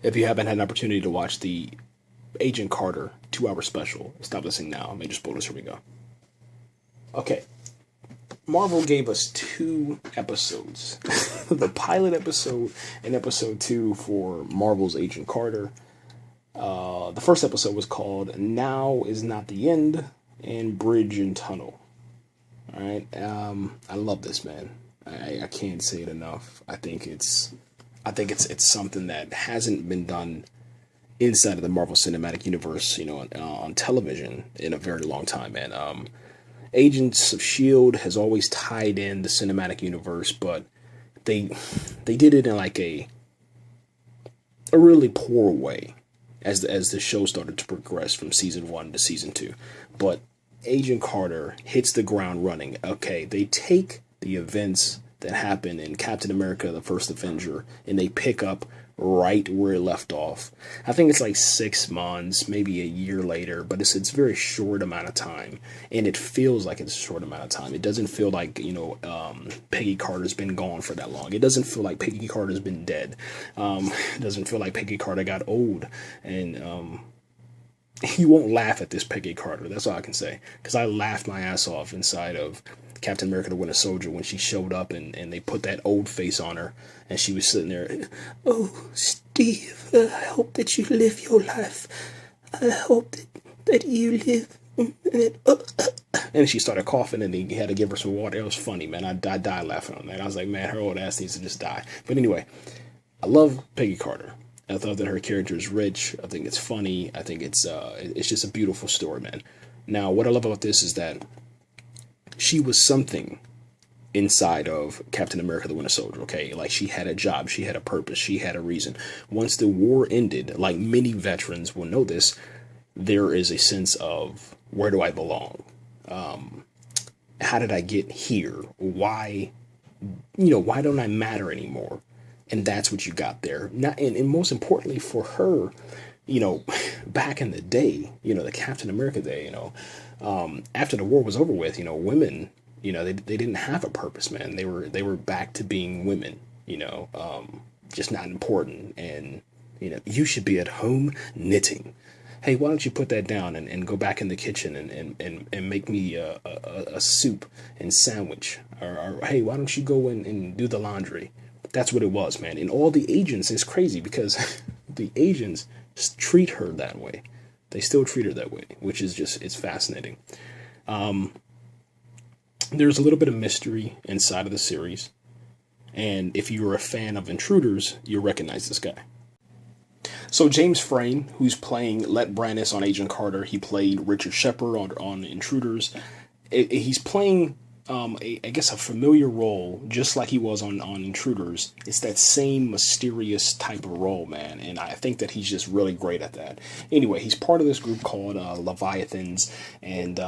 If you haven't had an opportunity to watch the Agent Carter 2 hour special, stop listening now. Major spoilers. Here we go. Okay. Marvel gave us 2 episodes, the pilot episode and episode 2 for Marvel's Agent Carter. The first episode was called "Now Is Not the End" and "Bridge and Tunnel." All right, I love this, man. I can't say it enough. I think it's something that hasn't been done inside of the Marvel Cinematic Universe, on television in a very long time, man. Agents of Shield has always tied in the cinematic universe, but they did it in like a really poor way as the show started to progress from season 1 to season 2. But Agent Carter hits the ground running. Okay, they take the events that happen in Captain America: The First Avenger and they pick up right where it left off. I think it's like 6 months, maybe a year later, but it's a very short amount of time, and it feels like it's a short amount of time. It doesn't feel like Peggy Carter's been gone for that long. It doesn't feel like Peggy Carter's been dead. It doesn't feel like Peggy Carter got old, and you won't laugh at this Peggy Carter. That's all I can say, because I laughed my ass off inside of Captain America: The Winter Soldier when she showed up and they put that old face on her and she was sitting there. "Oh, Steve, I hope that you live your life. I hope that you live." And she started coughing and he had to give her some water. It was funny, man. I died laughing on that. I was like, man, her old ass needs to just die. But anyway, I love Peggy Carter. I thought that her character is rich. I think it's funny. I think it's just a beautiful story, man. Now, what I love about this is that she was something inside of Captain America: The Winter Soldier, okay? Like, she had a job, she had a purpose, she had a reason. Once the war ended, like many veterans will know this, there is a sense of, where do I belong? How did I get here? Why don't I matter anymore? And that's what you got there. And most importantly for her, back in the day, the Captain America day, after the war was over with, women, they didn't have a purpose, man. They were back to being women, just not important. And, you should be at home knitting. Hey, why don't you put that down and go back in the kitchen and make me a soup and sandwich? Or hey, why don't you go and do the laundry? That's what it was, man. And all the agents, is crazy because the agents treat her that way. They still treat her that way, which is it's fascinating. There's a little bit of mystery inside of the series. And if you're a fan of Intruders, you'll recognize this guy. So James Frayne, who's playing Let Brannis on Agent Carter, he played Richard Shepard on Intruders. He's playing, I guess, a familiar role, just like he was on Intruders. It's that same mysterious type of role, man, and I think that he's just really great at that. Anyway, he's part of this group called Leviathans, and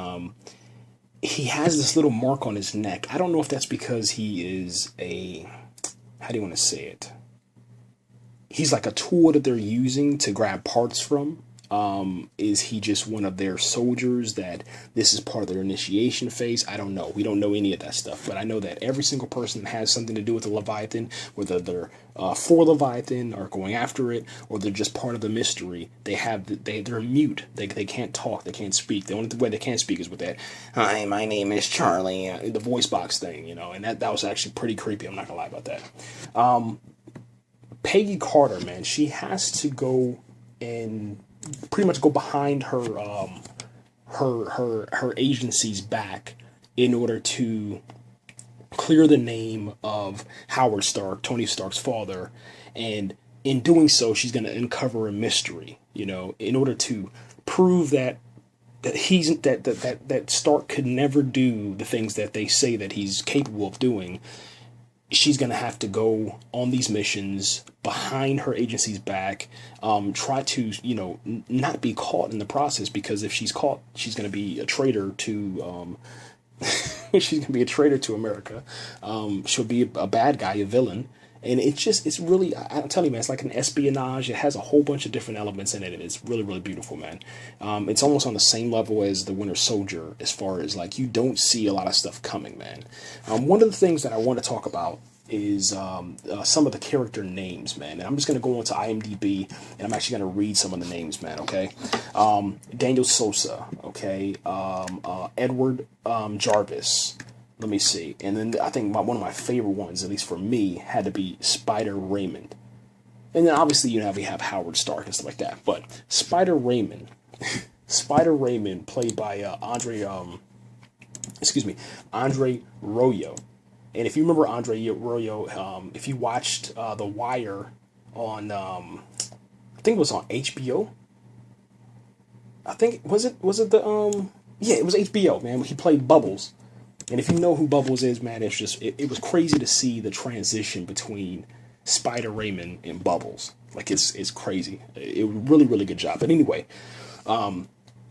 he has this little mark on his neck. I don't know if that's because he is how do you want to say it? He's like a tool that they're using to grab parts from. Is he just one of their soldiers that this is part of their initiation phase? I don't know. We don't know any of that stuff. But I know that every single person that has something to do with the Leviathan, whether they're for Leviathan or going after it, or they're just part of the mystery, they're mute. They can't talk. They can't speak. The only way they can speak is with that, "Hi, my name is Charlie," the voice box thing, and that was actually pretty creepy. I'm not gonna lie about that. Peggy Carter, man, she has to go and pretty much go behind her agency's back in order to clear the name of Howard Stark, Tony Stark's father, and in doing so, she's going to uncover a mystery, in order to prove that that Stark could never do the things that they say that he's capable of doing. She's going to have to go on these missions behind her agency's back, try to, not be caught in the process, because if she's caught, she's going to be a traitor to, she's going to be a traitor to America. She'll be a bad guy, a villain. And it's really, I'm telling you, man, it's like an espionage. It has a whole bunch of different elements in it, and it's really, really beautiful, man. It's almost on the same level as The Winter Soldier, as far as, like, you don't see a lot of stuff coming, man. One of the things that I want to talk about is some of the character names, man. And I'm just gonna go into IMDb, and I'm actually gonna read some of the names, man. Okay, Daniel Sosa. Okay, Edward Jarvis. Let me see. And then I think one of my favorite ones, at least for me, had to be Spider Raymond. And then obviously, we have Howard Stark and stuff like that. But Spider Raymond, Spider Raymond, played by Andre Royo. And if you remember Andre Royo, if you watched The Wire on, I think it was on HBO. I think was it the yeah, it was HBO, man. He played Bubbles. And if you know who Bubbles is, man, it's just it was crazy to see the transition between Spider Raymond and Bubbles. Like it's crazy. It was really, really good job. But anyway,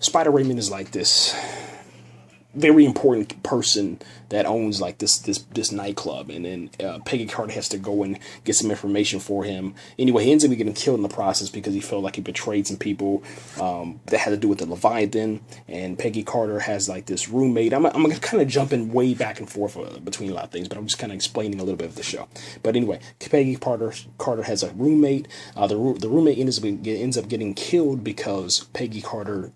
Spider Raymond is like this very important person that owns like this nightclub, and then Peggy Carter has to go and get some information for him. Anyway, he ends up getting killed in the process because he felt like he betrayed some people that had to do with the Leviathan. And Peggy Carter has like this roommate. I'm gonna kind of jumping way back and forth between a lot of things, but I'm just kind of explaining a little bit of the show. But anyway, Peggy Carter has a roommate. The roommate ends up getting killed because Peggy Carter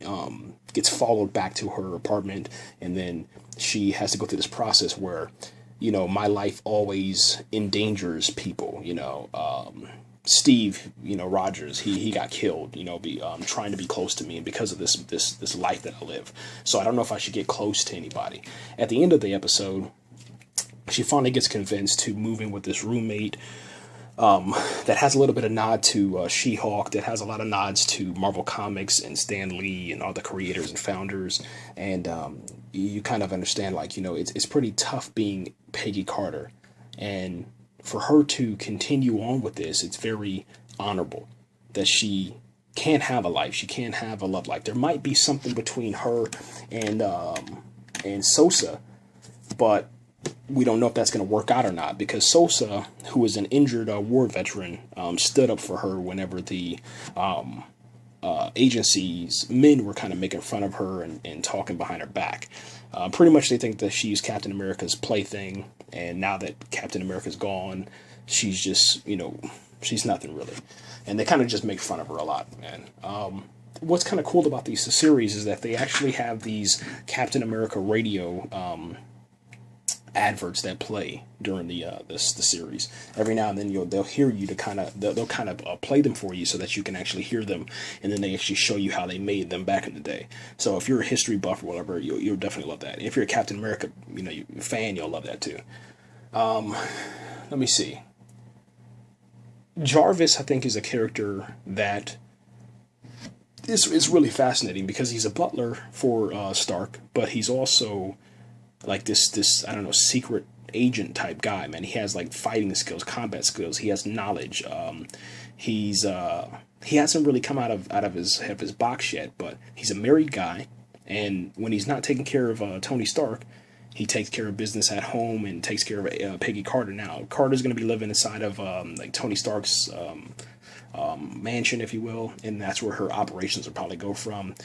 gets followed back to her apartment, and then she has to go through this process where, my life always endangers people. Steve, Rogers, he got killed, trying to be close to me, and because of this life that I live. So I don't know if I should get close to anybody. At the end of the episode, she finally gets convinced to move in with this roommate that has a little bit of nod to She-Hulk, that has a lot of nods to Marvel Comics and Stan Lee and all the creators and founders. And you kind of understand, like, it's pretty tough being Peggy Carter. And for her to continue on with this, it's very honorable that she can't have a life. She can't have a love life. There might be something between her and Sosa, but we don't know if that's going to work out or not, because Sosa, who is an injured war veteran, stood up for her whenever the agency's men were kind of making fun of her and talking behind her back. Pretty much they think that she's Captain America's plaything, and now that Captain America's gone, she's just, she's nothing really. And they kind of just make fun of her a lot, man. What's kind of cool about these series is that they actually have these Captain America radio adverts that play during the series. Every now and then they'll hear you to they'll kind of play them for you so that you can actually hear them, and then they actually show you how they made them back in the day. So if you're a history buff or whatever, you'll definitely love that. If you're a Captain America fan, you'll love that too. Let me see. Jarvis, I think, is a character that is really fascinating because he's a butler for Stark, but he's also like this I don't know, secret agent type guy, man. He has like fighting skills, combat skills. He has knowledge. He hasn't really come out of his box yet, but he's a married guy, and when he's not taking care of Tony Stark, he takes care of business at home and takes care of Peggy Carter. Now Carter's going to be living inside of like Tony Stark's mansion, if you will, and that's where her operations will probably go from.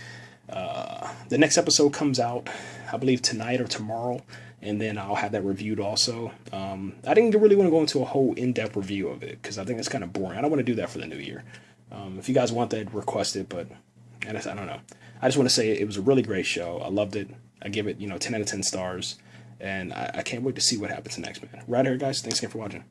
The next episode comes out, I believe, tonight or tomorrow, and then I'll have that reviewed also. I didn't really want to go into a whole in-depth review of it because I think it's kind of boring. I don't want to do that for the new year. If you guys want that, request it, but I don't know. I just want to say it was a really great show. I loved it. I give it 10 out of 10 stars, and I can't wait to see what happens next, man. Right here, guys. Thanks again for watching.